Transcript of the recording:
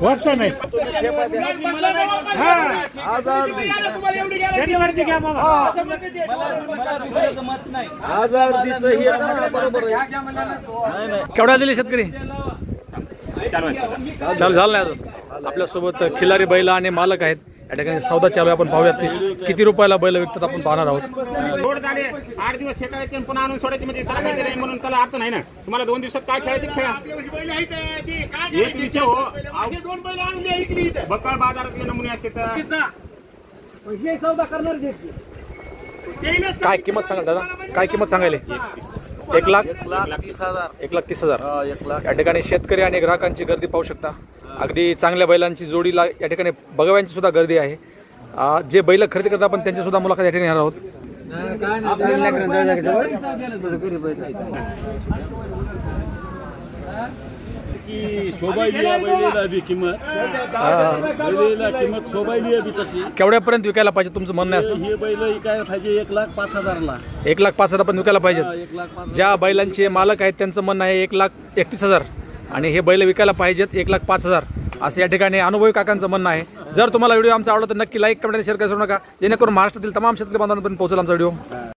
वर्ष नाही शनिवारची घ्या बाबा केवढा दिले शेतकरी चालू झालं नाही अजून। आपल्यासोबत खिलारी बैल आणि मालक आहेत, या ठिकाणी सौदा चालू आहे। आपण पाहूयात ते किती रुपयाला बैल विकतात आपण पाहणार आहोत। 8 दिवस खेळायचे आणि पुन्हा आणून सोडायचे म्हणजे त्याला माहिती नाही म्हणून त्याला अर्थ नाही ना। तुम्हाला 2 दिवसात काय खेळायचे खेळा। एक विषय हो बक्कळ बाजारातले नमुने असते तर सौदा करणार काय किंमत सांगाल दादा, काय किंमत सांगायले? 1,30,000 1,30,000 या ठिकाणी शेतकरी आणि ग्राहकांची गर्दी पाहू शकता। अगदी चांगल्या बैलांची जोडीला या ठिकाणी बघाव्यांची सुद्धा गर्दी आहे। जे बैल खरेदी करतात आपण त्यांची सुद्धा मुलाखत या ठिकाणी घेणार आहोत। केवढ्यापर्यंत विकायला पाहिजे तुमचं म्हणणं आहे? असं हे बैल विकायला पाहिजे 1,05,000ला 1,05,000 पण विकायला पाहिजेत। ज्या बैलांचे मालक आहेत त्यांचं म्हणणं आहे 1,31,000 आणि हे बैल विकायला पाहिजेत 1,05,000 असं या ठिकाणी अनुभवी काकांचं म्हणणं आहे। जर तुम्हाला व्हिडिओ आमचा आवडला तर नक्की लाईक कमेंट आणि शेअर करायला विसरू नका, जेणेकरून महाराष्ट्रातील तमाम शेतकरी बांधवांपर्यंत पोहोचेल आमचा व्हिडिओ।